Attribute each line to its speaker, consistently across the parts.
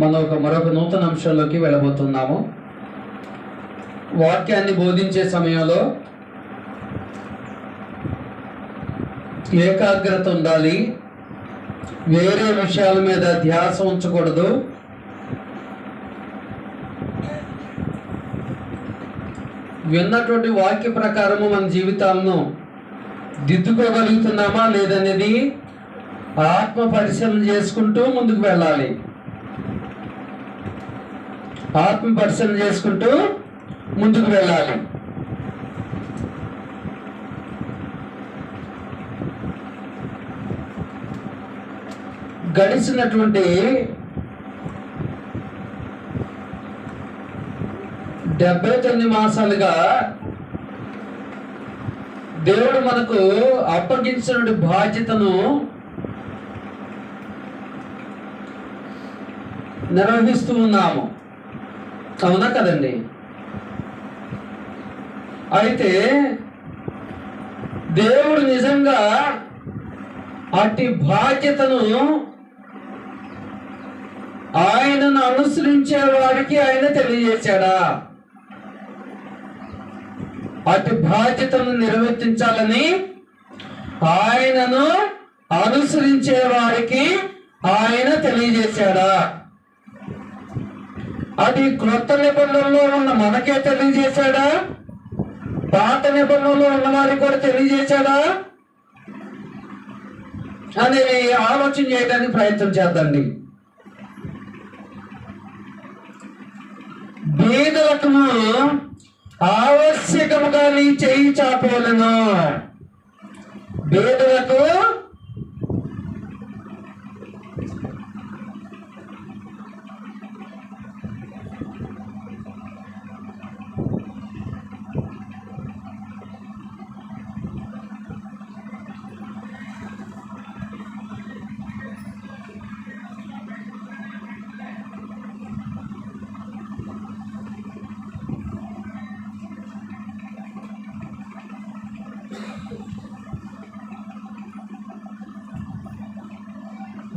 Speaker 1: మనం మరొక నూతన అంశంలోకి వెళ్ళబోతున్నాము. వాక్యాన్ని బోధించే సమయంలో ఏకాగ్రత ఉండాలి. వేరే విషయాల మీద ధ్యాస ఉంచకూడదు. విన్నటువంటి వాక్య ప్రకారము మన జీవితాలను దిద్దుకోగలుగుతున్నామా లేదనేది ఆత్మ పరిశీలన చేసుకుంటూ ముందుకు వెళ్ళాలి. ఆత్మ పరిశీలన చేసుకుంటూ ముందుకు వెళ్ళాలి. గడిచినటువంటి 79 మాసాలుగా దేవుడు మనకు అప్పగించిన బాధ్యతను నిర్వహిస్తూ ఉన్నాము. అవునా కదండి? అయితే దేవుడు నిజంగా అట్టి బాధ్యతను ఆయనను అనుసరించే వారికి ఆయన తెలియజేశాడా? అటు బాధ్యతను నిర్వర్తించాలని ఆయనను అనుసరించే వారికి ఆయన తెలియజేశాడా? అది క్రొత్త నిబంధనలో ఉన్న మనకే తెలియజేశాడా? పాత నిబంధనలో ఉన్న వారికి కూడా తెలియజేశాడా అనేది ఆలోచన చేయడానికి ప్రయత్నం చేద్దండి. బీదలకు ఆవశ్యకముగా నీ చెయ్యి చాపవలెను. బీదలకు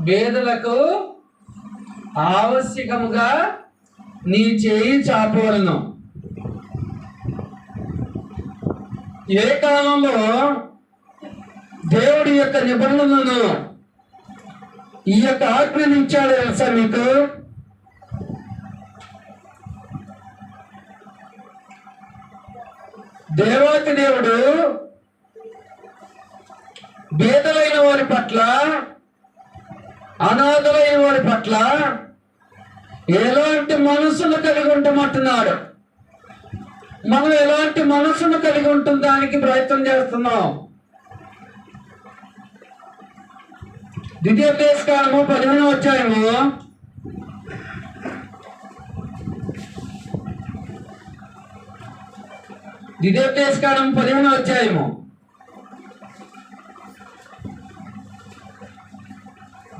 Speaker 1: బేదలకు ఆవశ్యకముగా నీ చేయి చాపవలెను. ఏ కాలంలో దేవుడి యొక్క నిబంధనలను ఈ యొక్క ఆజ్ఞను ఇచ్చాడు తెలుసా మీకు? దేవాతి దేవుడు బేదలైన వారి పట్ల, అనాథలైన వారి పట్ల ఎలాంటి మనసును కలిగి ఉంటామంటున్నాడు. మనం ఎలాంటి మనసును కలిగి ఉండడానికి ప్రయత్నం చేస్తున్నాం. ద్వితీయోపదేశకాండము 15వ అధ్యాయము 15వ అధ్యాయము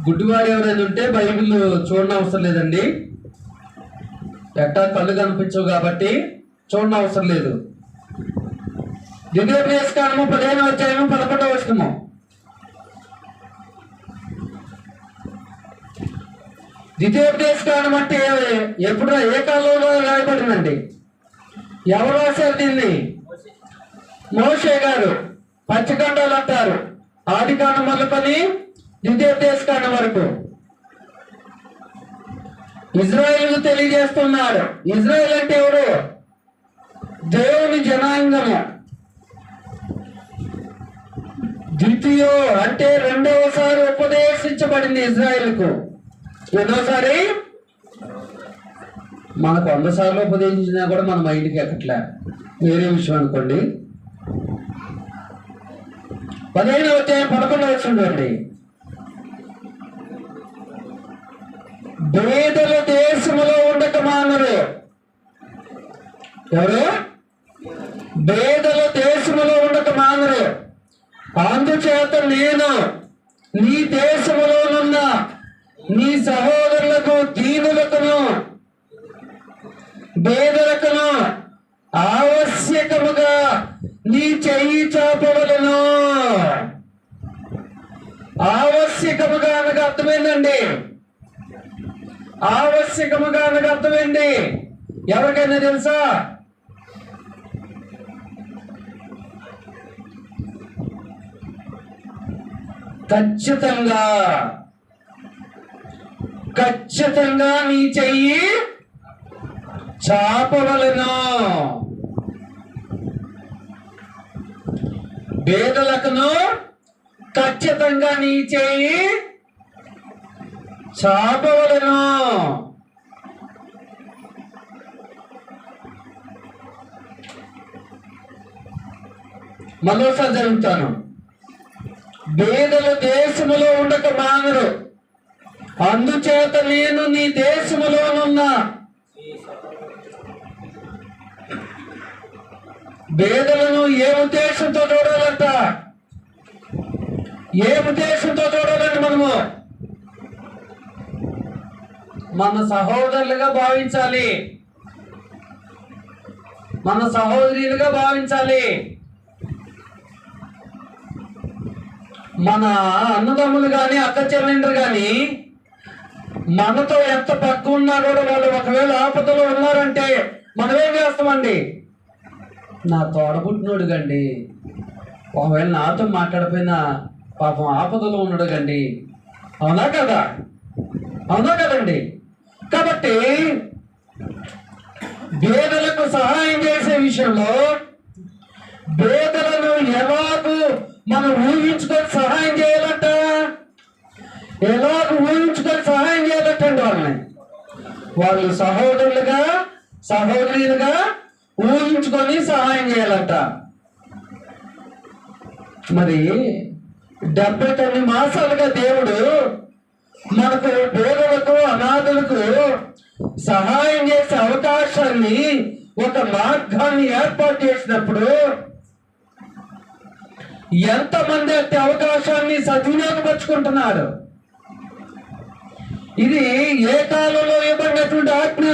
Speaker 1: గుడ్డివాడు ఎవరైనా ఉంటే బైబిల్ చూడనవసరం అవసరం లేదండి. ఎట్టా కళ్ళు కనిపించవు కాబట్టి చూడనవసరం లేదు. ద్వితీయోపదేశకాండము 15వ అధ్యాయము 11వ వచనము. ద్వితీయోపదేశకాండం అంటే ఎప్పుడు ఏ కాలంలో రాయబడిందండి? ఎవరు రాశారు దీన్ని? మోషే గారు. పచ్చకాండాలు అంటారు. ఆదికాండం మొదలుకొని ద్వితీయోపదేశకాండం వరకు ఇజ్రాయేలుకు తెలియజేస్తున్నాడు. ఇజ్రాయేల్ అంటే ఎవరు? దేవుని జనాంగము. ద్వితీయో అంటే రెండవసారి ఉపదేశించబడింది ఇజ్రాయేలుకు. ఎన్నోసారి? మనకు 100 సార్లు ఉపదేశించినా కూడా మన మైండ్కి ఎక్కట్లే, వేరే విషయం అనుకోండి. 15వ అధ్యాయం 11వ వచనం చూడండి. బేదల దేశములో ఉండక మానరు. ఎవరు? బేదల దేశములో ఉండక మానరు. అందుచేత నేను నీ దేశములోనున్న నీ సహోదరులకు, దీనులకును, బేదలకును ఆవశ్యకముగా నీ చెయ్యి చాపవలెను. ఆవశ్యకముగా అనగా అర్థమైందండి. ఆవశ్యకముగా అనగా అర్థం ఏంటి? ఎవరికైనా తెలుసా? ఖచ్చితంగా ఖచ్చితంగా నీ చెయ్యి చాపవలెను. బేదలకును ఖచ్చితంగా నీ చెయ్యి చాపవలెను. మరోసారి జరుగుతాను. బేదలు దేశములో ఉండక మానరు, అందుచేత నేను నీ దేశములోనున్న బేదలను ఏ ఉద్దేశంతో చూడాలంట? ఏ ఉద్దేశంతో చూడాలంటే మనము మన సహోదరులుగా భావించాలి, మన సహోదరులుగా భావించాలి. మన అన్నదమ్ములు కానీ అక్క చెల్లెండ్రు కానీ మనతో ఎంత పక్క ఉన్నా కూడా వాళ్ళు ఒకవేళ ఆపదలో ఉన్నారంటే మనం ఏం చేస్తామండి? నా తోడబుట్టినోడు గండి, ఒకవేళ నాతో మాట్లాడిపోయినా పాపం ఆపదలో ఉన్నాడు గండి. అవునా కదా? అవునా కదండి? కాబట్టి బేదలకు సహాయం చేసే విషయంలో బేదలను ఎలాగూ మనం ఊహించుకొని సహాయం చేయాలంట. ఎలాగూ ఊహించుకొని సహాయం చేయాలంటండి వాళ్ళని. వాళ్ళు సహోదరులుగా సహోదరులుగా ఊహించుకొని సహాయం చేయాలంట. మరి 79 మాసాలుగా దేవుడు మనకు పేదలకు అనాథులకు సహాయం చేసే అవకాశాన్ని, ఒక మార్గాన్ని ఏర్పాటు చేసినప్పుడు ఎంతమంది అట్టి అవకాశాన్ని సద్వినియోగపరుచుకుంటున్నారు? ఇది ఏ కాలంలో ఇవ్వబడినటువంటి ఆజ్ఞ?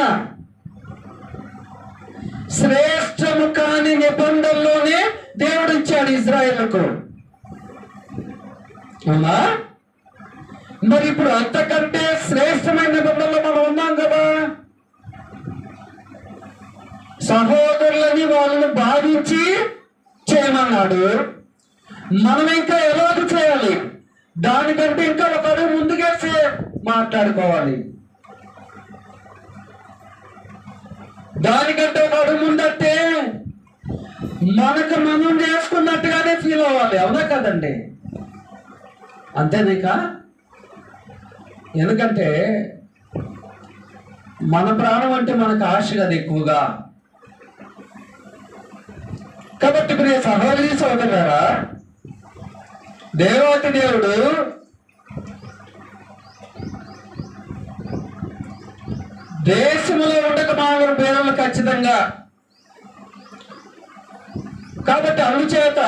Speaker 1: శ్రేష్టము కాని నిబంధనలోనే దేవుడు ఇచ్చాడు ఇజ్రాయేలుకు. అవునా? మరి ఇప్పుడు అంతకంటే శ్రేష్టమైన నిబంధనలో మనం ఉన్నాం కదా. సహోదరులని వాళ్ళని భావించి చేయమన్నాడు. మనం ఇంకా ఎలాగ చేయాలి? దానికంటే ఇంకా ఒక అడుగు ముందుకేసి మాట్లాడుకోవాలి. దానికంటే ఒక అడుగు ముందంటే మనకు మనం చేసుకున్నట్టుగానే ఫీల్ అవ్వాలి. అవునా కదండి? అంతేనాక? ఎందుకంటే మన ప్రాణం అంటే మనకు ఆశ కదా ఎక్కువగా. కాబట్టి ప్రియ సహోదరి సోదరులారా, దేవాతి దేవుడు దేశంలో ఉండక మానవ పేదలు ఖచ్చితంగా. కాబట్టి అందుచేత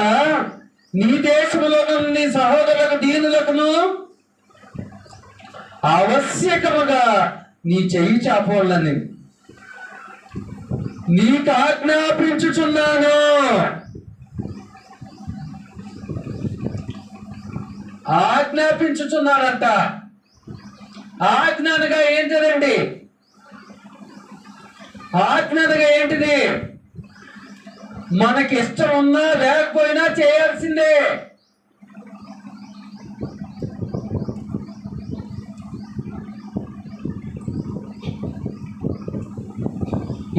Speaker 1: నీ దేశంలో నీ సహోదరులకు దీనులకును ఆవశ్యకముగా నీ చెయ్యి చాపవాలని నీకు ఆజ్ఞాపించుచున్నాను. ఆజ్ఞాపించుచున్నాడంట. ఆజ్ఞానగా ఏంటిదండి? ఆజ్ఞానగా ఏంటిది? మనకి ఇష్టం ఉన్నా లేకపోయినా చేయాల్సిందే.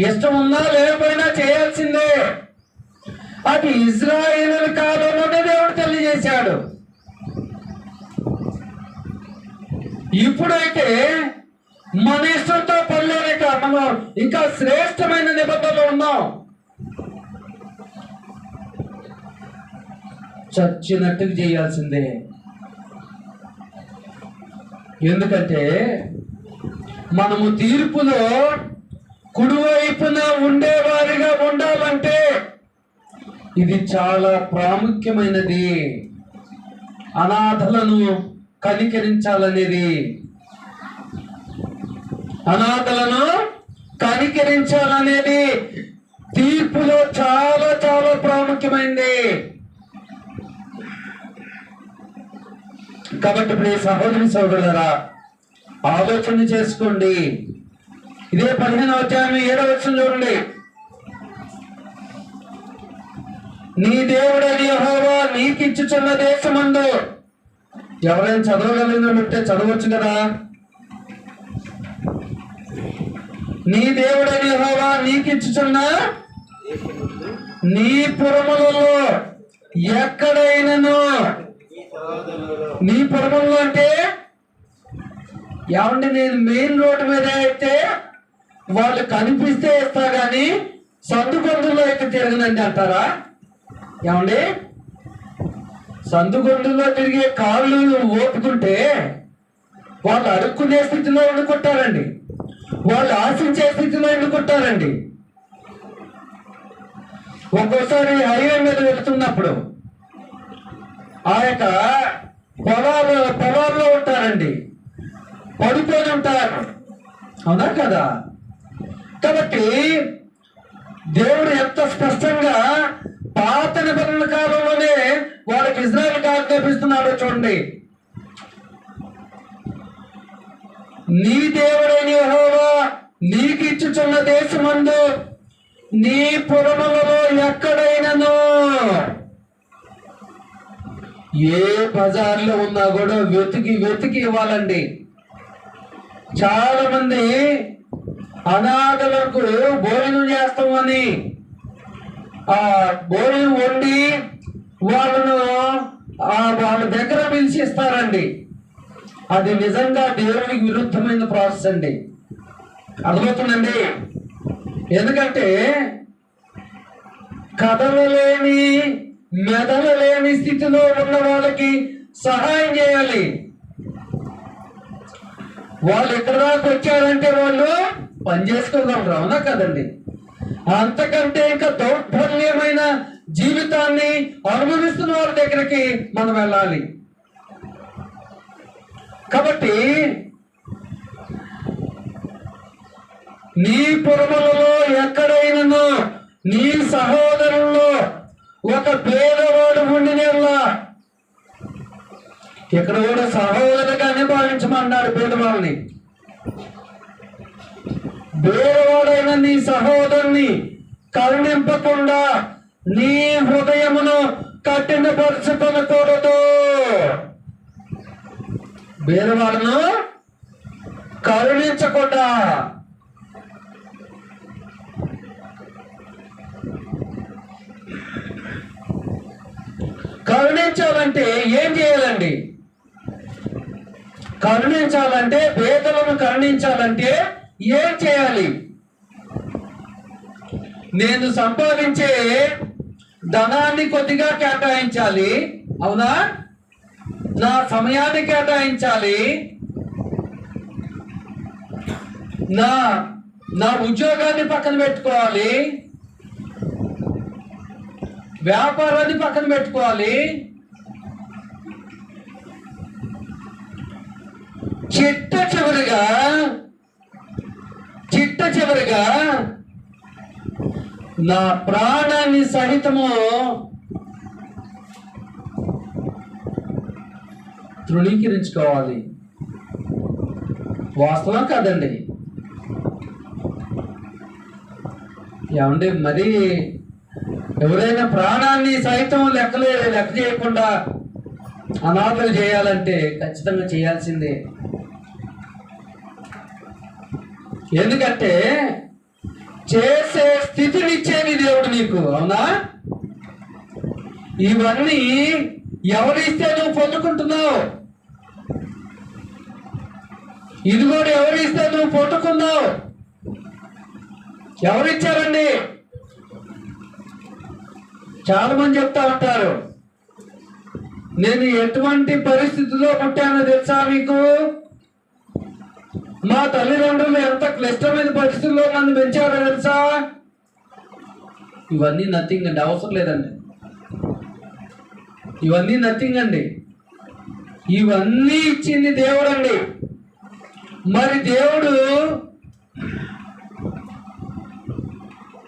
Speaker 1: ఇష్టం ఉన్నా లేకపోయినా చేయాల్సిందే. అది ఇజ్రాయేలు కాలంలోనే దేవుడు తెలియజేశాడు. ఇప్పుడైతే మన ఇష్టంతో పనిలేక మనం ఇంకా శ్రేష్టమైన నిబంధనలు ఉన్నాం. చచ్చినట్టుగా చేయాల్సిందే. ఎందుకంటే మనము తీర్పులో కుడివైపున ఉండేవారిగా ఉండాలంటే ఇది చాలా ప్రాముఖ్యమైనది. అనాథలను కనికరించాలనేది, అనాథలను కనికరించాలనేది తీర్పులో చాలా చాలా ప్రాముఖ్యమైనది. కాబట్టి ప్రియ సహోదరి సోదరులారా, ఆలోచన చేసుకోండి. ఇదే 15వ అధ్యాయం 7వ వచనం చూడండి. నీ దేవుడైన యెహోవా నీకిచ్చుచున్న దేశమందు, ఎవరైనా చదవగలిగినట్టే చదవచ్చు కదా. నీ దేవుడైన యెహోవా నీకిచ్చుచున్న నీ పురములలో ఎక్కడైనను, నీ పురములలో అంటే ఏమంటే నేను మెయిన్ రోడ్డు మీద అయితే వాళ్ళు కనిపిస్తే ఇస్తా గాని సందుగొందులో అయితే తిరగనండి అంటారా? ఏమండి, సందుగొందులో తిరిగే కాళ్ళు ఓపుకుంటే వాళ్ళు అడుక్కునే స్థితిలో వండుకుంటారండి, వాళ్ళు ఆశించే స్థితిలో వండుకుంటారండి. ఒక్కోసారి హైవే మీద వెళుతున్నప్పుడు ఆ యొక్క పొలాల్లో ఉంటారండి, పడిపోయి ఉంటారు, అవునా కదా. కాబట్టి దేవుడు ఎంత స్పష్టంగా పాత నిబంధన కాలంలోనే వాళ్ళకి ఇజ్రాయెల్ ఆజ్ఞాపిస్తున్నాడో చూడండి. నీ దేవుడైన యెహోవా నీకు ఇచ్చుచున్న దేశమందు నీ పురములలో ఎక్కడైనను, ఏ బజార్లో ఉన్నా కూడా వెతికి ఇవ్వాలండి. చాలా మంది అనాథలకు భోజనం చేస్తామని భోజనం వండి వాళ్ళను వాళ్ళ దగ్గర పిలిచి ఇస్తారండి. అది నిజంగా దేవునికి విరుద్ధమైన ప్రాసెస్ అండి. అర్థమవుతుందండి. ఎందుకంటే కదలలేని మెదలలేని స్థితిలో ఉన్న వాళ్ళకి సహాయం చేయాలి. వాళ్ళు ఎక్కడ దాకా వచ్చారంటే వాళ్ళు పని చేసుకోగలరు, అవునా కదండి. అంతకంటే ఇంకా దౌర్బల్యమైన జీవితాన్ని అనుభవిస్తున్న వాళ్ళ దగ్గరికి మనం వెళ్ళాలి. కాబట్టి నీ పురములలో ఎక్కడైనను నీ సహోదరుల్లో ఒక పేదవాడు ఉండినేలా, ఇక్కడ కూడా సహోదరుగానే భావించమన్నాడు పేదవాళ్ళని. పేదవాడైన నీ సహోదరుని కరుణింపకుండా నీ హృదయమును కఠినపరచుకొనకూడదు. పేదవాళ్ళను కరుణించకుండా, కరుణించాలంటే ఏం చేయాలండి? కరుణించాలంటే, పేదలను కరుణించాలంటే ఏం చేయాలి? నేను సంపాదించే ధనాన్ని కొద్దిగా కేటాయించాలి, అవునా? నా సమయాన్ని కేటాయించాలి, నా ఉద్యోగాన్ని పక్కన పెట్టుకోవాలి, వ్యాపారాన్ని పక్కన పెట్టుకోవాలి, చిట్ట చివరిగా నా ప్రాణాన్ని సహితము తృణీకరించుకోవాలి. వాస్తవం కాదండి. ఏమంటే మరి ఎవరైనా ప్రాణాన్ని సైతం లెక్క చేయకుండా అనాథలు చేయాలంటే ఖచ్చితంగా చేయాల్సిందే. ఎందుకంటే చేసే స్థితినిచ్చేది దేవుడు నీకు, అవునా? ఇవన్నీ ఎవరిస్తే నువ్వు పొందుకుంటున్నావు? ఇది కూడా ఎవరిస్తే నువ్వు పొందుకున్నావు? ఎవరిచ్చారండి? చాలా మంది చెప్తా ఉంటారు, నేను ఎటువంటి పరిస్థితిలో పుట్టానో తెలుసా మీకు? మా తల్లిదండ్రులు ఎంత క్లిష్టమైన పరిస్థితుల్లో నన్ను పెంచారో తెలుసా? ఇవన్నీ నథింగ్ అండి, అవసరం లేదండి. ఇవన్నీ నథింగ్ అండి. ఇవన్నీ ఇచ్చింది దేవుడు అండి. మరి దేవుడు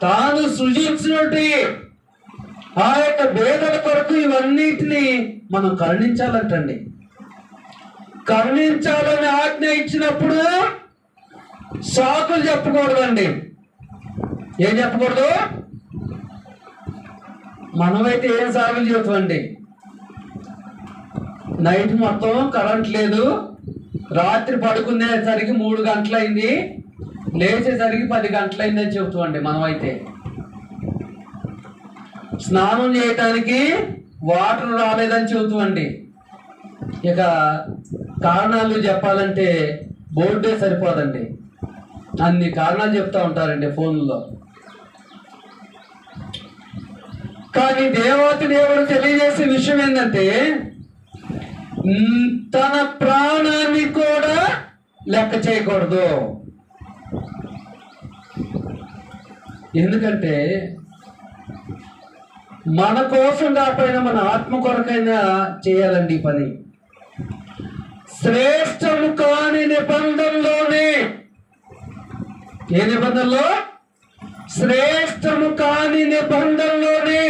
Speaker 1: తాను సృజించినట్టు ఆ యొక్క భేదల కొరకు ఇవన్నిటిని మనం కరుణించాలంటండి. కరుణించాలని ఆజ్ఞ ఇచ్చినప్పుడు సాకులు చెప్పకూడదండి. ఏం చెప్పకూడదు? మనమైతే ఏం సాకులు చెబుతామండి? నైట్ మొత్తం కరెంట్ లేదు, రాత్రి పడుకునేసరికి 3 గంటలైంది, లేచేసరికి 10 గంటలైందని చెబుతామండి. మనమైతే స్నానం చేయటానికి వాటర్ రాలేదని చెబుతామండి. ఇక కారణాలు చెప్పాలంటే బోర్డే సరిపోదండి, అన్ని కారణాలు చెప్తా ఉంటారండి ఫోన్లో. కానీ దేవుడు తెలియజేసే విషయం ఏంటంటే తన ప్రాణాన్ని కూడా లెక్క చేయకూడదు. ఎందుకంటే మన కోసం కాకపోయినా మన ఆత్మ కొరకైనా చేయాలండి ఈ పని. శ్రేష్టము కాని నిబంధనలోనే, ఏ నిబంధనలో? శ్రేష్టము కాని నిబంధనలోనే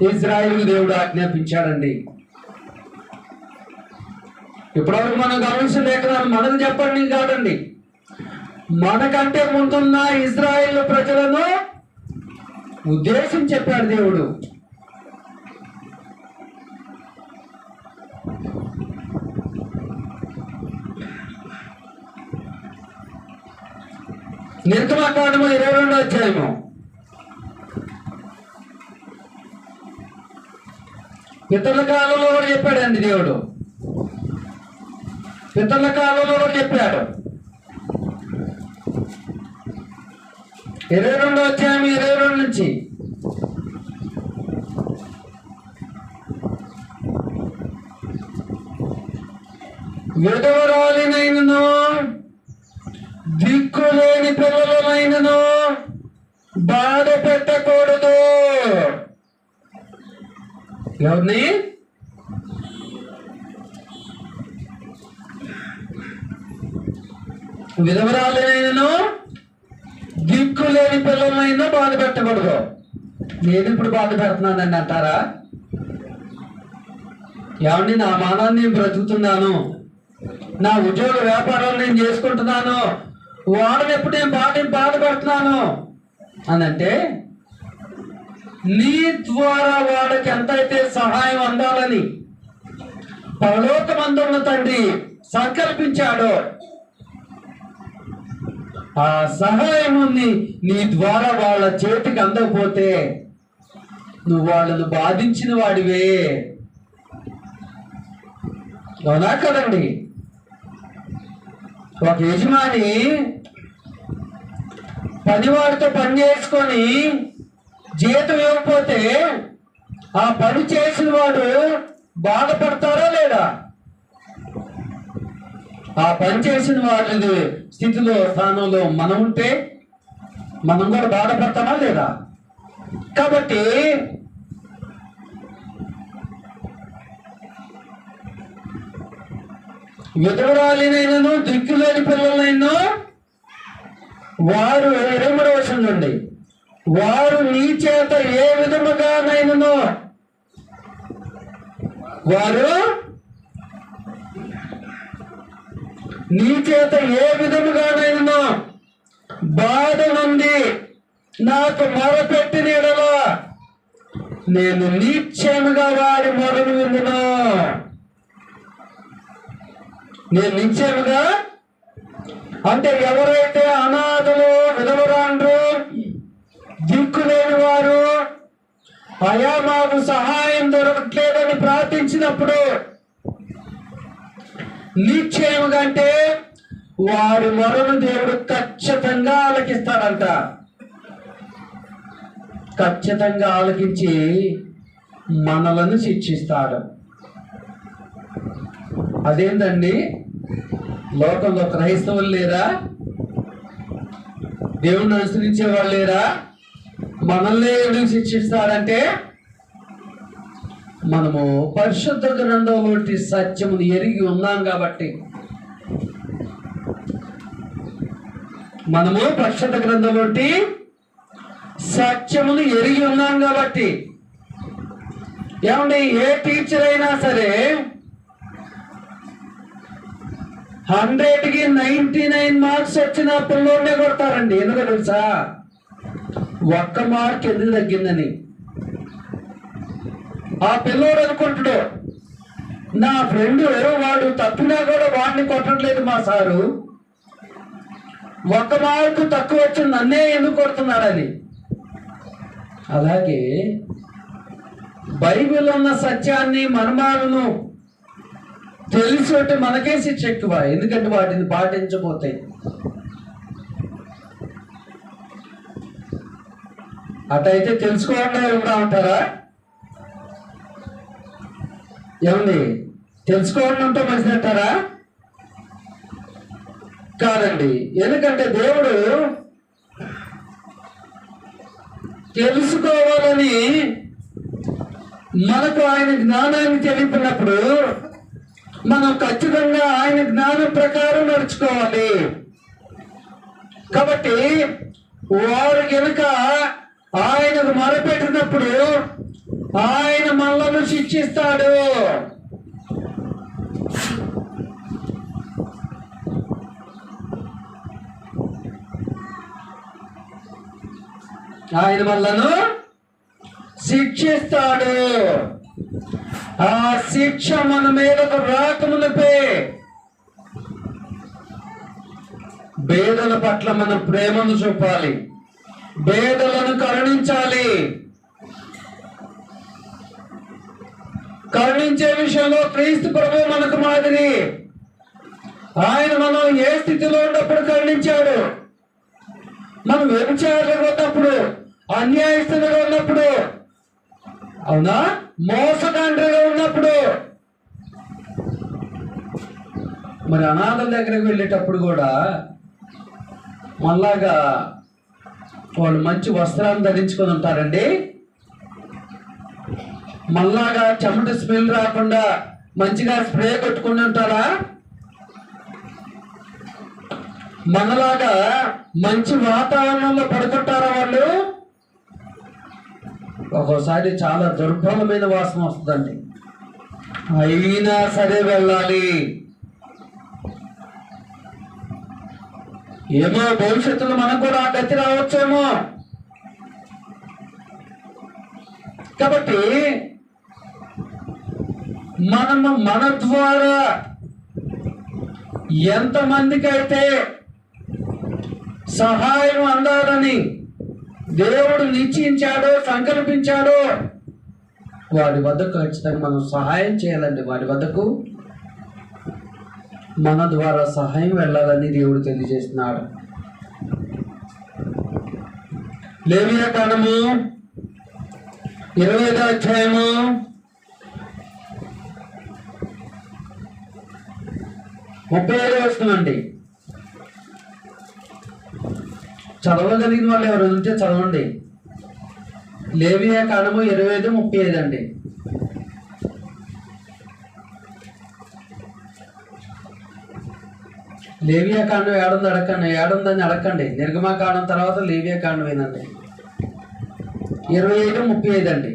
Speaker 1: ఇజ్రాయేలు దేవుడు ఆజ్ఞాపించాడండి. ఇప్పటివరకు మనం గమనించిన లేఖనాలు మనకు చెప్పండి కాదండి, మనకంటే ముందున్న ఇజ్రాయేలు ప్రజలను ఉద్దేశించి చెప్పాడు దేవుడు. నిర్గమకాండము 22వ అధ్యాయము పితరుల కాలంలో కూడా చెప్పాడండి దేవుడు. పితరుల కాలంలో కూడా చెప్పాడు. 22వ అధ్యాయం 22 నుంచి విధవరాలినైనను దిక్కులేని పిల్లలనైనను బాధ పెట్టకూడదు. ఎవరిని? విధవరాలినైనను దిక్కులేని పిల్లలనైనా బాధ పెట్టకూడదు. నేను ఇప్పుడు బాధ పెడుతున్నానండి అంటారా? ఏమండి, నా మానాన్ని నేను బ్రతుకుతున్నాను, నా ఉద్యోగ వ్యాపారాలు నేను చేసుకుంటున్నాను, వాళ్ళని ఎప్పుడు నేను బాధపడుతున్నాను అని అంటే, నీ ద్వారా వాళ్ళకి ఎంతైతే సహాయం అందాలని పరలోకమందున్న తండ్రి సంకల్పించాడో ఆ సహాయం నీ ద్వారా వాళ్ళ చేతికి అందకపోతే నువ్వు వాళ్ళను బాధించిన వాడివే. అవునా కదండి? ఒక యజమాని పనివాడితో పని చేసుకొని జీతం ఇవ్వకపోతే ఆ పని చేసిన వాడు బాధపడతారా లేదా? ఆ పని చేసిన వాడి స్థితిలో స్థానంలో మనం ఉంటే మనం కూడా బాధపడతామా లేదా? కాబట్టి విధవరాలినైనను దిక్కులేని పిల్లలైనా వారు 23వ వచనం నుండి వారు నీ చేత ఏ విధముగానైనను వారు నీ చేత ఏ విధముగానైనను బాధ నుండి నాకు మొరపెట్టిన యెడల నేను నిశ్చయముగా వారి మొరను విందును. నేను నిశ్చయముగా అంటే ఎవరైతే అనాథలు, విధవరాండ్రు, దిక్కులేని వారు, అయా మాకు సహాయం దొరకట్లేదని ప్రార్థించినప్పుడు నిశ్చయముగా అంటే వారి మొరను దేవుడు ఖచ్చితంగా ఆలకిస్తాడంట. ఖచ్చితంగా ఆలకించి మనలను శిక్షిస్తాడు. అదేంటండి, లోకంలో క్రైస్తవులు లేరా? దేవుణ్ణి అనుసరించే వాళ్ళు లేరా? మనల్ని ఎందుకు శిక్షిస్తాడంటే మనము పరిశుద్ధ గ్రంథంలోటి సత్యమును ఎరిగి ఉన్నాం కాబట్టి. మనము పరిశుద్ధ గ్రంథంలోటి సత్యమును ఎరిగి ఉన్నాం కాబట్టి. ఏమండి, ఏ టీచర్ అయినా సరే 100కి 99 మార్క్స్ వచ్చిన పిల్లోనే కొడతారండి. ఎందుకు తెలుసా? 1 మార్క్ ఎందుకు తగ్గిందని. ఆ పిల్లోడు అనుకుంటాడు, నా ఫ్రెండ్ వాడు తప్పినా కూడా వాడిని కొట్టట్లేదు మా సారు, 1 మార్కు తక్కువ వచ్చి నన్నే ఎందుకు కొడుతున్నాడని. అలాగే బైబిల్ ఉన్న సత్యాన్ని మర్మాలను తెలిసి మనకే శిక్ష ఎక్కువ, ఎందుకంటే వాటిని పాటించబోతే. అటైతే తెలుసుకోకుండా ఉంటా ఉంటారా? ఏమండి, తెలుసుకోకుండా ఉంటే మంచిది అంటారా? కాదండి. ఎందుకంటే దేవుడు తెలుసుకోవాలని మనకు ఆయన జ్ఞానాన్ని తెలిపినప్పుడు మనం ఖచ్చితంగా ఆయన జ్ఞానం ప్రకారం నడుచుకోవాలి. కాబట్టి వారు కనుక ఆయనకు మొరపెట్టినప్పుడు ఆయన మనలను శిక్షిస్తాడు. ఆయన మనలను శిక్షిస్తాడు. ఆ శిక్ష మన మీదకు రాకమునిపే పేదల పట్ల మనం ప్రేమను చూపాలి, పేదలను కరుణించాలి. కరుణించే విషయంలో క్రీస్తు ప్రభువు మనకు మాదిరి. ఆయన మనం ఏ స్థితిలో ఉన్నప్పుడు కరుణించాడు. మనం వ్యభిచారులుగా ఉన్నప్పుడు, అన్యాయస్తులుగా ఉన్నప్పుడు, అవునా, మోసగాండ్రుగా ఉన్నప్పుడు, మరి అనాథల దగ్గరకు వెళ్ళేటప్పుడు కూడా మళ్ళాగా వాళ్ళు మంచి వస్త్రాన్ని ధరించుకొని ఉంటారండి. మళ్ళాగా చెమట స్మెల్ రాకుండా మంచిగా స్ప్రే కొట్టుకుని ఉంటారా? మనలాగా మంచి వాతావరణంలో పడుకుంటారా వాళ్ళు? ఒక్కోసారి చాలా దుర్బలమైన వాసన వస్తుందండి. అయినా సరే వెళ్ళాలి. ఏమో భవిష్యత్తులో మనకు కూడా ఆ గతి రావచ్చేమో. కాబట్టి మనము మన ద్వారా ఎంతమందికి అయితే సహాయం అందాలని దేవుడు నిశ్చయించాడో, సంకల్పించాడో, వాడి వద్దకు ఖచ్చితంగా మనం సహాయం చేయాలండి. వాడి వద్దకు మన ద్వారా సహాయం వెళ్ళాలని దేవుడు తెలియజేస్తున్నాడు. లేవియా కాండము 25వ అధ్యాయము 37వ వచనమండి. చదవగలిగిన వాళ్ళు ఎవరు ఉంటే చదవండి. లేవియా కాండము 25:35 అండి. లేవియా కాండం ఏడుంది అడగండి, ఏడుందని అడగండి. నిర్గమాకాండం తర్వాత లేవియా కాండం ఏనండి. 25:35 అండి.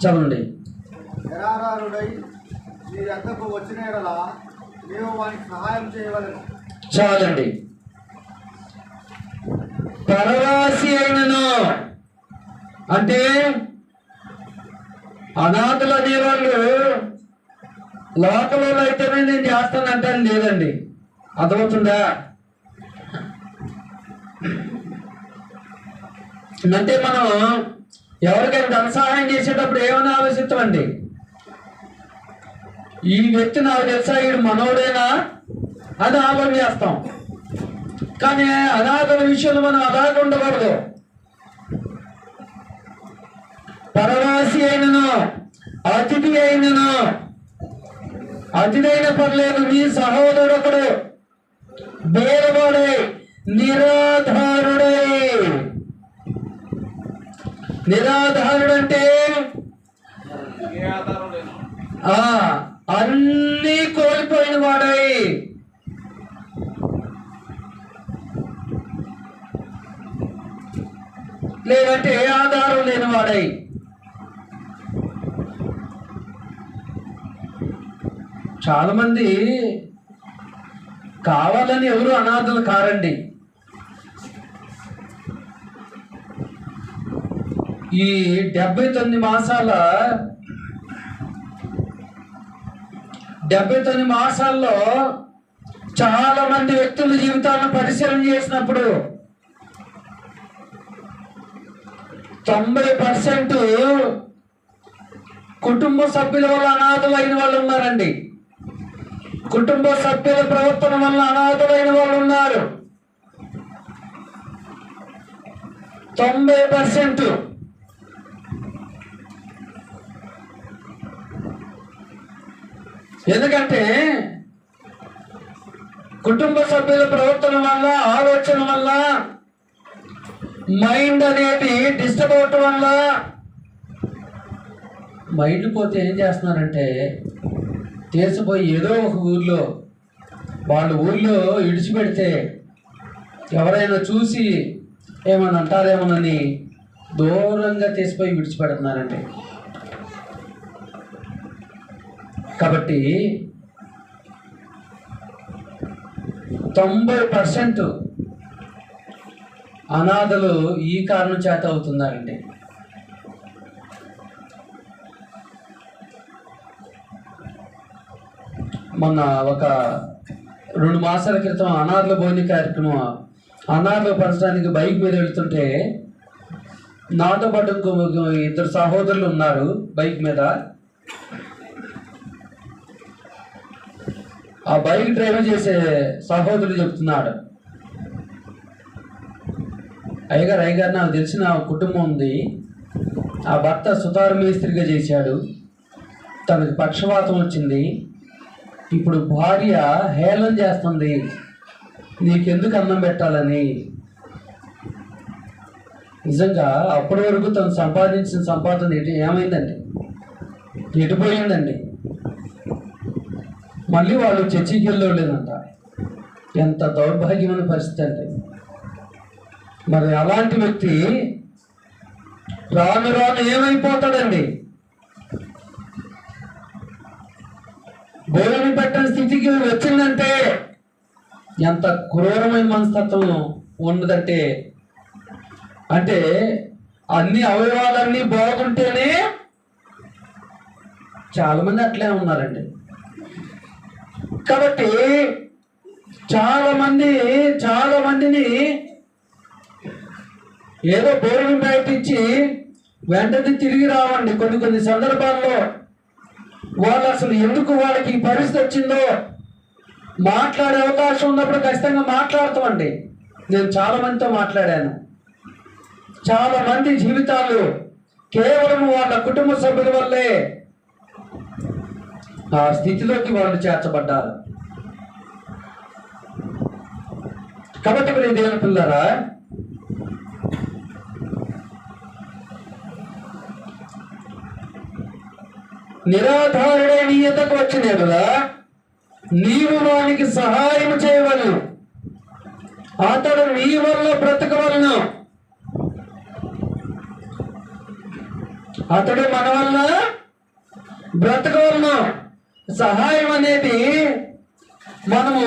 Speaker 1: చదవండి. చాలండి. పరవాసి అయినను అంటే అనాథలు అనేవాళ్ళు లోకలలో అయితేనే నేను చేస్తానంటాను లేదండి. అర్థమవుతుందా? అంటే మనం ఎవరికైనా ధన సహాయం చేసేటప్పుడు ఏమైనా ఆలోచిస్తామండి, ఈ వ్యక్తి నాకు తెలుసా, వీడు మనోడేనా అని ఆలోచన చేస్తాం. కానీ అనాథల విషయంలో మనం అలాగ ఉండకూడదు. పరవాసి అయినను అతిథి అయినను, అతిథైన పర్లేదు, నీ సహోదరుడు బేరవాడై నిరాధారుడై. నిరాధారుడంటే అన్నీ కోల్పోయిన వాడై, లేదంటే ఏ ఆధారం లేని వాడై చాలా మంది కావాలని ఎవరు అనాథలు కారండి. ఈ 79 మాసాల్లో చాలా మంది వ్యక్తుల జీవితాలను పరిశీలన చేసినప్పుడు 90% కుటుంబ సభ్యుల వల్ల అనాథలైన వాళ్ళు ఉన్నారండి. కుటుంబ సభ్యుల ప్రవర్తన వల్ల అనాథలైన వాళ్ళు ఉన్నారు 90%. ఎందుకంటే కుటుంబ సభ్యుల ప్రవర్తన వల్ల, ఆలోచన వల్ల, మైండ్ అనేది డిస్టర్బ్ అవటం వల్ల, మైండ్ పోతే ఏం చేస్తున్నారంటే తీసిపోయి ఏదో ఒక ఊర్లో వాళ్ళ ఊర్లో ఇడిచిపెడితే ఎవరైనా చూసి ఏమని అంటారేమోనని దూరంగా తీసిపోయి విడిచిపెడుతున్నారండి. కాబట్టి 90% అనాథలు ఈ కారణం చేత అవుతున్నారండి. మొన్న ఒక 2 మాసాల క్రితం అనాథల భోజన కార్యక్రమం అనాథలు పంచడానికి బైక్ మీద వెళ్తుంటే నాతో పాటు ఇంకో 2 సహోదరులు ఉన్నారు బైక్ మీద. ఆ బైక్ డ్రైవ్ చేసే సహోదరుడు చెప్తున్నాడు, అయ్యగారు నాకు తెలిసిన కుటుంబం ఉంది, ఆ భర్త సుతారు మేస్త్రిగా చేశాడు, తనకి పక్షవాతం వచ్చింది, ఇప్పుడు భార్య హేళన చేస్తుంది నీకెందుకు అన్నం పెట్టాలని. నిజంగా అప్పటి వరకు తను సంపాదించిన సంపాదన ఏమైందండి, ఎటుపోయిందండి. మళ్ళీ వాళ్ళు చర్చికి వెళ్ళలేదంట. ఎంత దౌర్భాగ్యమైన పరిస్థితి అంటే. మరి అలాంటి వ్యక్తి రాను రాను ఏమైపోతాడండి, భోజనం పెట్టని స్థితికి వచ్చిందంటే ఎంత క్రూరమైన మనస్తత్వం ఉండదంటే. అంటే అన్ని అవయవాలన్నీ బాగుంటేనే చాలా మంది అట్లే ఉన్నారండి. కాబట్టి చాలా మందిని ఏదో భోజనం పెట్టించి వెంటనే తిరిగి రావండి. కొన్ని సందర్భాల్లో వాళ్ళు అసలు ఎందుకు వాళ్ళకి ఈ పరిస్థితి వచ్చిందో మాట్లాడే అవకాశం ఉన్నప్పుడు ఖచ్చితంగా మాట్లాడతామండి. నేను చాలా మందితో మాట్లాడాను. చాలా మంది జీవితాలు కేవలం వాళ్ళ కుటుంబ సభ్యుల వల్లే ఆ స్థితిలోకి వాళ్ళు చేర్చబడ్డారు. కాబట్టి మరి దేవుని పిల్లరా, నిరాధారుడే నీ ఎద్దకు వచ్చిన కదా నీవు వానికి సహాయం చేయవలను, అతడు నీ వల్ల బ్రతకవలను. అతడు మన వల్ల బ్రతకవలను. సహాయం అనేది మనము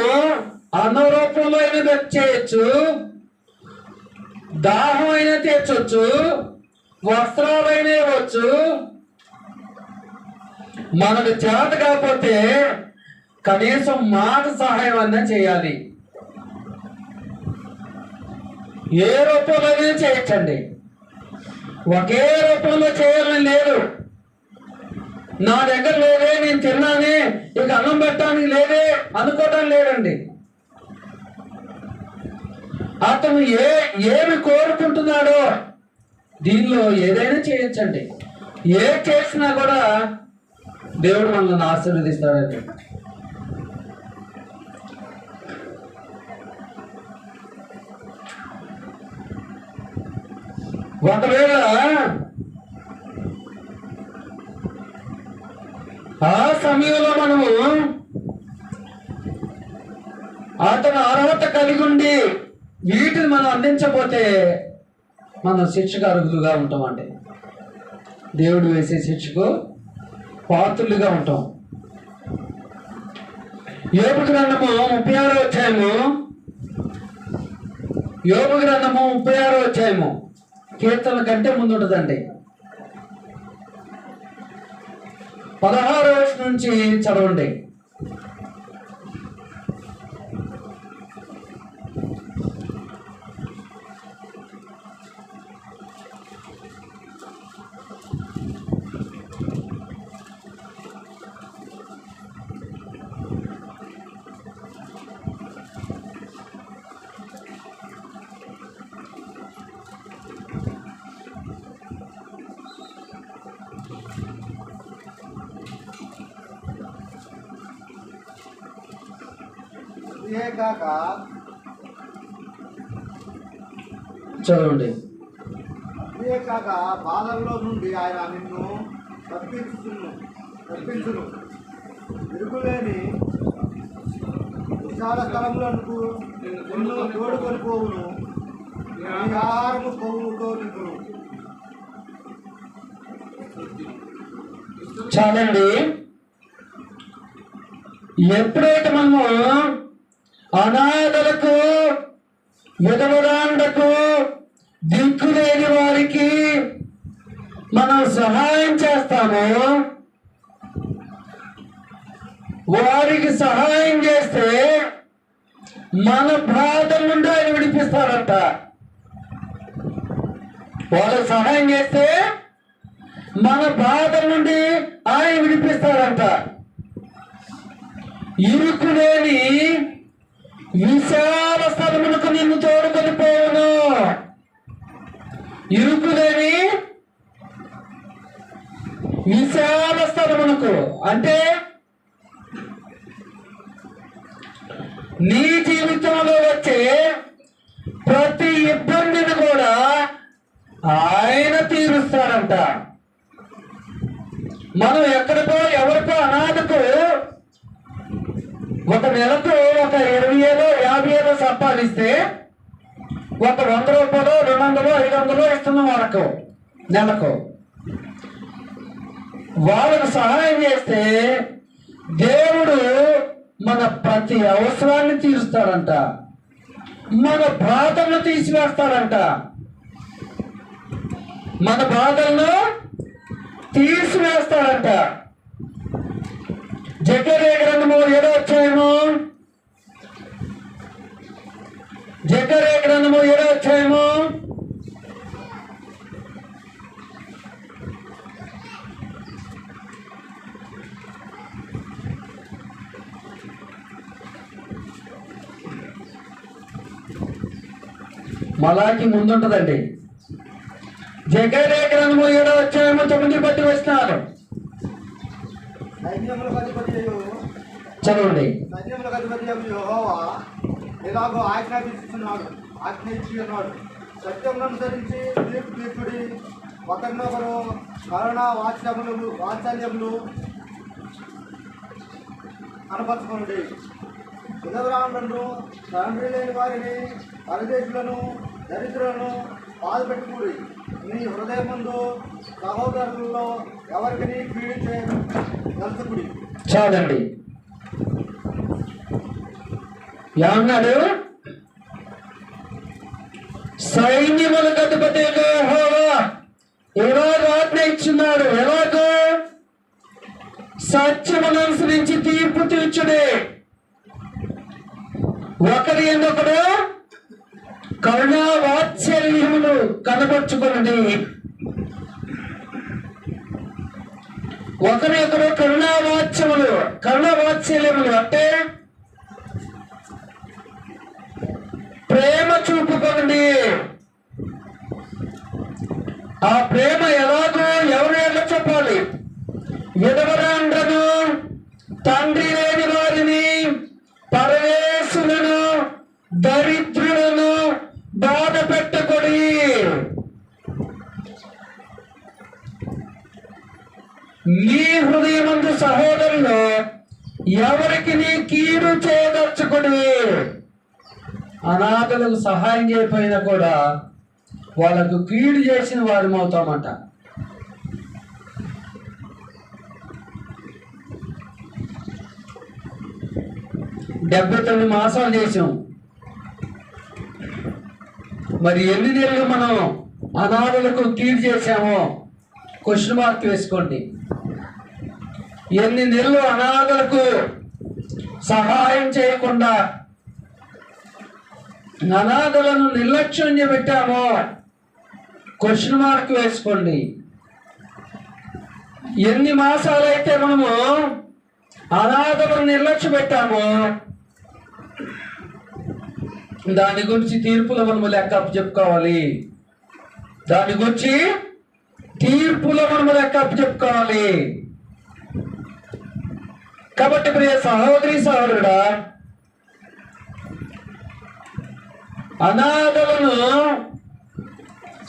Speaker 1: అన్న రూపంలో అయినా చేయొచ్చు, దాహం అయినా తీర్చొచ్చు, వస్త్రాలైనా ఇవ్వచ్చు. మనకు చేత కాకపోతే కనీసం మాట సహాయం అన్నా చేయాలి. ఏ రూపంలో చేయొచ్చండి, ఒకే రూపంలో చేయాలని లేదు. నా దగ్గర లేదే, నేను తిన్నానే, ఇక అన్నం పెట్టడానికి లేదే అనుకోవడం లేదండి. అతను ఏమి కోరుకుంటున్నాడో దీనిలో ఏదైనా చేయొచ్చండి. ఏ చేసినా కూడా దేవుడు మనల్ని ఆశీర్వదిస్తాడండి. ఒకవేళ ఆ సమయంలో మనము అతను అర్హత కలిగి ఉండి వీటిని మనం అందించకపోతే మనం శిక్షకు అర్హులుగా ఉంటామండి. దేవుడు వేసే శిక్షకు పాత్రులుగా ఉంటాం. యోబు గ్రంథము 36వ అధ్యాయము, యోబు గ్రంథము 36వ అధ్యాయము కీర్తన కంటే ముందు ఉంటుందండి. 16వ వచనం నుంచి చదవండి. చదవండి.
Speaker 2: కాక బాధల్లో నుండి ఆయన నిన్ను తప్పించును. ఇరుగులేని విశాల స్థలములకు నిన్ను తోడుకొని పోవును. ఆహారము కొవ్వుతో నింపును.
Speaker 1: చాలండి. ఎప్పుడైతే మనము అనాథలకు, విధవరాండకు, దిక్కులేని వారికి మనం సహాయం చేస్తాము, వారికి సహాయం చేస్తే మన బాధల నుండి ఆయన విడిపిస్తారంట. వాళ్ళకి సహాయం చేస్తే మన బాధల నుండి ఆయన విడిపిస్తారంట. ఇరుకులేని విశాల స్థలములకు నిన్ను తోడుకొని పోవును. ఇరుకులేని విశాల స్థలమునకు అంటే నీ జీవితంలో వచ్చే ప్రతి ఇబ్బందిని కూడా ఆయన తీరుస్తారంట. మనం ఎక్కడికో ఎవరికో అనాథకు ఒక నెలకు ఒక 20,000 50,000 సంపాదిస్తే ఒక 100 రూపాయలు 200 500 ఇస్తున్నాం వాళ్ళకు నెలకు. వాళ్ళకు సహాయం చేస్తే దేవుడు మన ప్రతి అవసరాన్ని తీరుస్తాడంట. మన బాధలను తీసివేస్తాడంట. మన బాధలను తీసివేస్తాడంట. జకర్యా గ్రంథము 7వ అధ్యాయము, జకర్యా గ్రంథము 7వ అధ్యాయము మలాకి ముందుంటదండి. జకర్యా గ్రంథము 7వ అధ్యాయము 9 బట్టి వస్తున్నారు. చదవండి.
Speaker 2: సైన్యములకు అధిపతి యెహోవా ఎలాగో ఆజ్ఞాపించున్నాడు. సత్యమును అనుసరించి తీర్పుడి, ఒకరినొకరు కరుణ వాత్సల్యములు కనపరచుకునుడి. విధవరాండ్రులను, తండ్రి లేని వారిని, పరదేశులను, దరిద్రులను బాధపెట్టుకుడి. నీ హృదయం ముందు సహోదరులలో ఎవరికి కీడు చేయదలుచుకుడి.
Speaker 1: చాలండి. ఏమన్నాడు? సైన్యములకు అధిపతి యెహోవా ఎలాగ ఆజ్ఞ ఇచ్చున్నాడు. ఎలాగో సత్యమును అనుసరించి తీర్పు తీర్చుడే. ఒకరి ఎందుకడు కరుణా వాత్సల్యములు కనబరుచుకున్నది. ఒకరి ఒకరు కరుణా వాత్సల్యములు అంటే ప్రేమ చూపుకోండి. ఆ ప్రేమ ఎలాగో ఎవరు చెప్పాలి? విధవరాండ్రను, తండ్రి లేని వారిని, పరదేశులను, దరిద్రులను బాధ పెట్టకుడి. నీ హృదయమందు సహోదరులు ఎవరికి నీ కీడు చేయదలుచుకుని. అనాథలకు సహాయం చేయకపోయినా కూడా వాళ్ళకు కీడు చేసిన వారం అవుతామంట. డెబ్బై 9 మాసాలు చేసాం. మరి ఎన్ని నెలలు మనం అనాథలకు కీడు చేశామో క్వశ్చన్ మార్క్ వేసుకోండి. ఎన్ని నెలలు అనాథలకు సహాయం చేయకుండా అనాథలను నిర్లక్ష్యం పెట్టామో క్వశ్చన్ మార్క్ వేసుకోండి. ఎన్ని మాసాలైతే మనము అనాథలను నిర్లక్ష్య పెట్టామో దాని గురించి తీర్పులో మనము లెక్క చెప్పుకోవాలి. దాని గురించి తీర్పులో మనము లెక్క చెప్పుకోవాలి. కాబట్టి ప్రియ సహోదరి సహోదరుడా, అనాథలను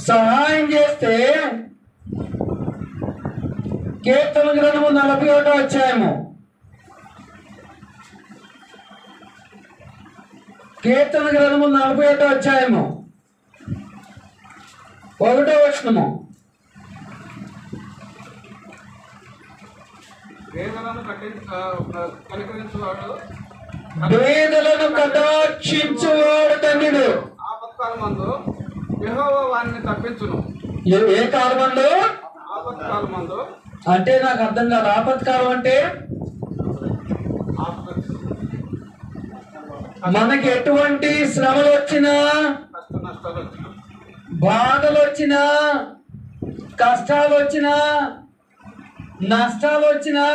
Speaker 1: సహాయం చేస్తే కీర్తన గ్రంథము 41వ అధ్యాయము, కీర్తన గ్రంథము 41వ అధ్యాయము 1వ వచనము, పేదలను కటాక్షించువాడు ధన్యుడు.
Speaker 3: ఆపత్కాలమందు యెహోవా వారిని తప్పించును.
Speaker 1: ఏ కాలమందు?
Speaker 3: ఆపత్కాలమందు.
Speaker 1: అంటే నాకు అర్థం కాదు. ఆపత్కాలం అంటే మనకి ఎటువంటి శ్రమలు వచ్చినా, బాధలు వచ్చినా, కష్టాలు వచ్చినా, నష్టాలు వచ్చినా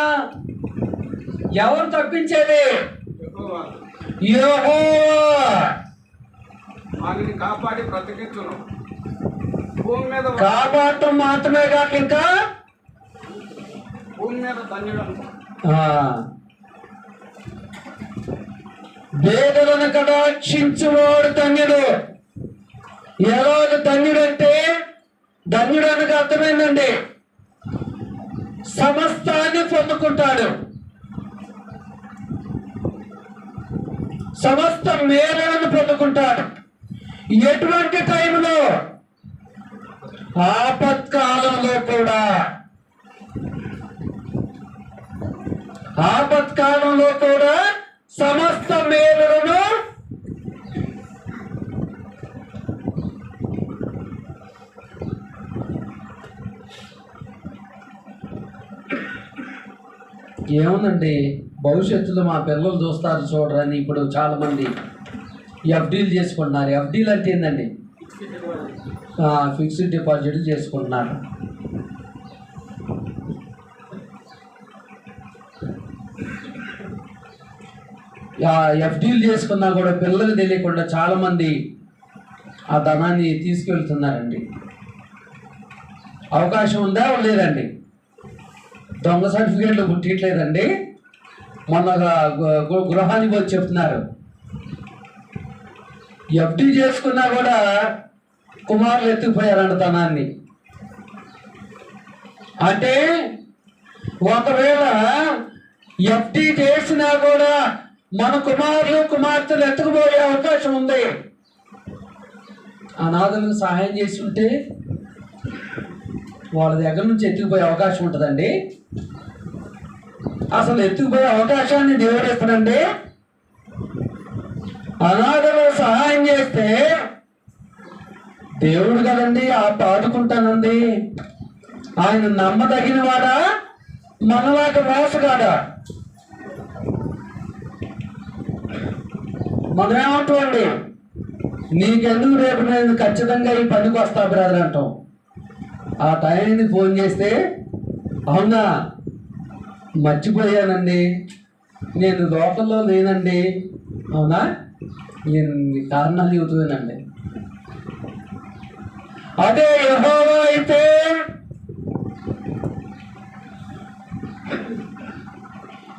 Speaker 1: ఎవరు తప్పించేది? యెహోవా.
Speaker 3: వారిని కాపాడి బ్రతికించును. భూమి మీద
Speaker 1: కాపాడటం మాత్రమే కాక ఇంకా
Speaker 3: భూమి మీద ధన్యుడు.
Speaker 1: పేదలను కటాక్షించువాడు ధన్యుడు. ఎవరు ధన్యుడు అంటే, ధన్యుడు అనగా అర్థమైందండి, సమస్తాన్ని పొందుకుంటాడు, సమస్త మేలులను పొందుకుంటాడు. ఎటువంటి టైంలో? ఆపత్కాలంలో కూడా. ఆపత్కాలంలో కూడా సమస్త మేలులను ఏముందండి, భవిష్యత్తులో మా పిల్లలు చూస్తారు చూడరని ఇప్పుడు చాలా మంది ఎఫ్డీలు చేసుకుంటున్నారు. ఎఫ్డీలు అంటే ఏంటండి? ఫిక్స్డ్ డిపాజిట్లు చేసుకుంటున్నారు. ఎఫ్డీలు చేసుకున్నా కూడా పిల్లలకు తెలియకుండా చాలా మంది ఆ ధనాన్ని తీసుకెళ్తున్నారండి. అవకాశం ఉందా? లేదండి. దొంగ సర్టిఫికేట్లు పుట్టట్లేదండి. మొన్న గృహానికి వచ్చి చెప్తున్నారు, ఎఫ్డీ చేసుకున్నా కూడా కుమారులు ఎత్తుకుపోయారంట ధనాన్ని. అంటే ఒకవేళ ఎఫ్డీ చేసినా కూడా మన కుమారులు కుమార్తెలు ఎత్తుకుపోయే అవకాశం ఉంది. అనాథలకు సహాయం చేసి ఉంటే వాళ్ళ దగ్గర నుంచి ఎత్తుకుపోయే అవకాశం ఉంటుందండి. అసలు ఎత్తుకుపోయే అవకాశాన్ని దేవుడు ఇస్తాడండి. అనాథలకు సహాయం చేస్తే దేవుడు కదండి ఆదుకుంటానండి. ఆయన నమ్మదగిన వాడా, మనలాగా మోసగాడా? మనమేమంటామండి, నీకెందుకు రేపు నేను ఖచ్చితంగా ఈ పనికి వస్తా బ్రదర్ అంటాం. ఆ టైంని ఫోన్ చేస్తే, అవునా మర్చిపోయానండి, నేను లోకల్లో లేనండి, అవునా నేను కారణాలు చెబుతున్నానండి. అదే యెహోవా అయితే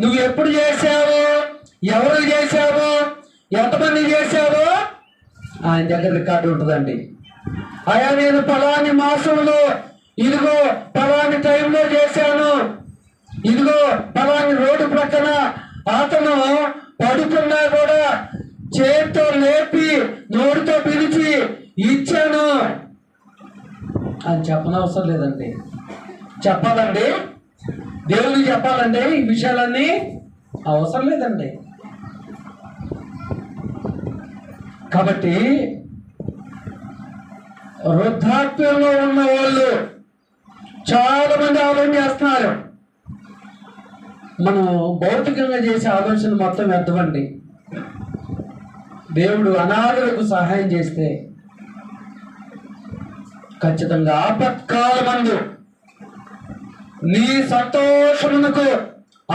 Speaker 1: నువ్వు ఎప్పుడు చేశావు, ఎవరు చేశావు, ఎంతమంది చేశావు, ఆయన దగ్గర రికార్డు ఉంటుందండి. అయ్యా నేను పలాని మాసంలో ఇదిగో పలాని టైంలో చేశాను, ఇదిగో పలాని రోడ్డు ప్రక్కన అతను పడుకున్నా కూడా చేతితో లేపి నోటితో పిలిచి ఇచ్చాను, అని చెప్పనవసరం లేదండి. చెప్పాలండి, దేవుడికి చెప్పాలండి ఈ విషయాలన్నీ అవసరం లేదండి. కాబట్టి వృద్ధాప్యంలో ఉన్న వాళ్ళు చాలా మంది ఆలోచన చేస్తున్నారు. మనం భౌతికంగా చేసే ఆలోచన మొత్తం వ్యర్థమండి. దేవుడు అనాథులకు సహాయం చేస్తే ఖచ్చితంగా ఆపత్కాలమందు నీ సంతోషమునకు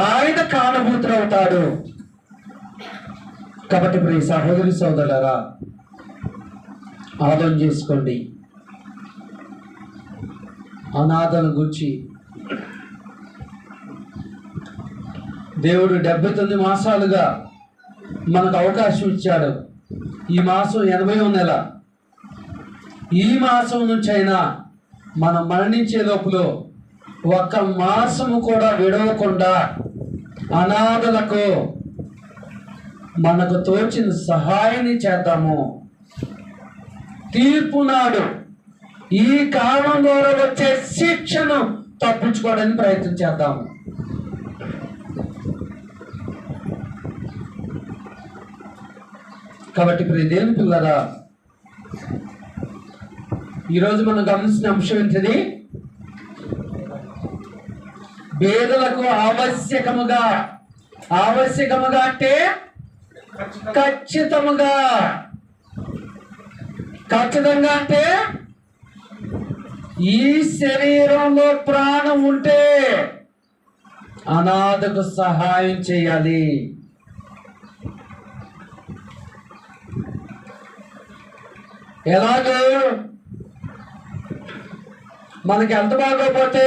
Speaker 1: ఆయన కారణభూతుడవుతాడు. కాబట్టి ప్రియ సహోదరి సోదరులారా, ఆలోచన చేసుకోండి. అనాథను గురించి దేవుడు 79 మాసాలుగా మనకు అవకాశం ఇచ్చాడు. ఈ మాసం 80వ నెల. ఈ మాసం నుంచి అయినా మనం మరణించే లోపల ఒక్క మాసము కూడా విడవకుండా అనాథలకు మనకు తోచిన సహాయాన్ని చేద్దాము. తీర్పు నాడు ఈ కారణం ద్వారా వచ్చే శిక్షను తప్పించుకోవడానికి ప్రయత్నం చేద్దాము. కాబట్టి ప్రియ దేవుని పిల్లరా, ఈరోజు మనం గమనించిన అంశం ఏంటిది? పేదలకు ఆవశ్యకముగా అంటే ఖచ్చితంగా అంటే ఈ శరీరంలో ప్రాణం ఉంటే అనాథకు సహాయం చేయాలి. ఎలాగో మనకి ఎంత బాగోపోతే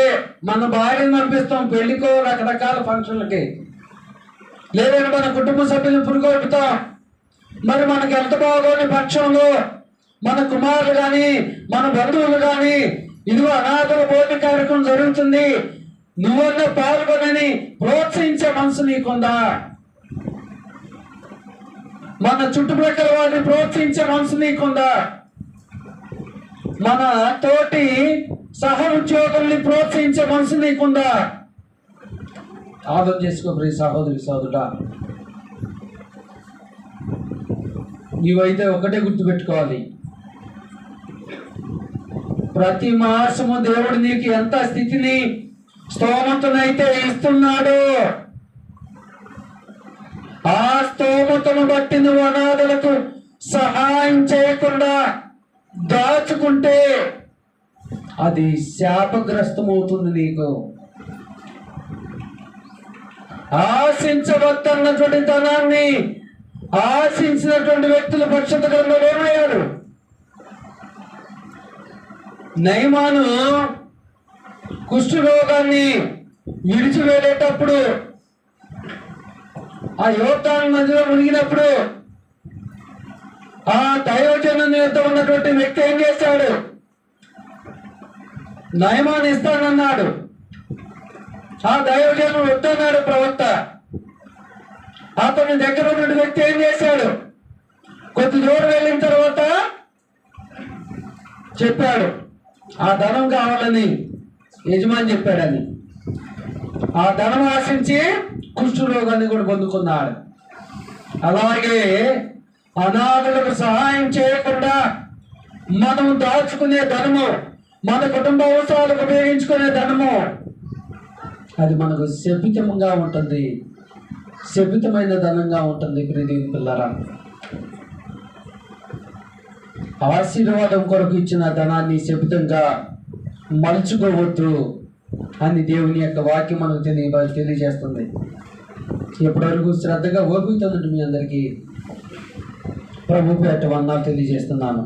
Speaker 1: మన భార్యను పంపిస్తాం పెళ్లికో, రకరకాల ఫంక్షన్లకి, లేదంటే మన కుటుంబ సభ్యులను పురుగొట్టుతాం. మరి మనకి ఎంత బాగోని పక్షంలో మన కుమారులు కానీ మన బంధువులు కానీ ఇదిగో అనాథల భోజన కార్యక్రమం జరుగుతుంది, నువ్వన్న పాల్గొనని ప్రోత్సహించే మనసు నీకుందా? మన చుట్టుప్రక్కల వారిని ప్రోత్సహించే మనసు నీకుందా? మన తోటి సహ ఉద్యోగుల్ని ప్రోత్సహించే మనసు నీకుందా? ఆలోచన చేసుకో ప్రియ సహోదరి సోదరుడా. నీవైతే ఒకటే గుర్తుపెట్టుకోవాలి, ప్రతి మాసము దేవుడు నీకు ఎంత స్థితిని స్తోమతనైతే ఇస్తున్నాడు, ఆ స్తోమతను బట్టి నువ్వు అనాథలకు సహాయం చేయకుండా దాచుకుంటే అది శాపగ్రస్తమవుతుంది. నీకు ఆశించవద్దన్నటువంటి ధనాన్ని ఆశించినటువంటి వ్యక్తులు పరిశుద్ధ గ్రంథంలో ఏమయ్యారు? నయమాను కుష్ఠరోగాన్ని విడిచి వెళ్ళేటప్పుడు ఆ యోర్దాను నదిలో మునిగినప్పుడు ఆ దైవజనం యొక్క ఉన్నటువంటి వ్యక్తి ఏం చేశాడు? నయమాను ఇస్తానన్నాడు. ఆ దైవజనం వద్దన్నాడు ప్రవక్త. అతని దగ్గర ఉన్న వ్యక్తి ఏం చేశాడు? కొద్ది దూరం వెళ్ళిన తర్వాత చెప్పాడు, ఆ ధనం కావాలని యజమాని చెప్పాడని. ఆ ధనం ఆశించి కుష్ఠరోగాన్ని కూడా పొందుకున్నాడు. అలాగే అనాథులకు సహాయం చేయకుండా మనం దాచుకునే ధనము, మన కుటుంబ అవసరాలకు ఉపయోగించుకునే ధనము, అది మనకు శపితంగా ఉంటుంది, శపితమైన ధనంగా ఉంటుంది. ప్రీతి పిల్లరా, ఆశీర్వాదం కొరకు ఇచ్చిన ధనాన్ని శపితంగా మలుచుకోవద్దు అని దేవుని యొక్క వాక్యం మనకు తెలియజేస్తుంది. ఇప్పటివరకు శ్రద్ధగా ఓపికతో మీ అందరికీ ప్రభు పేట వందనాలు తెలియజేస్తున్నాను.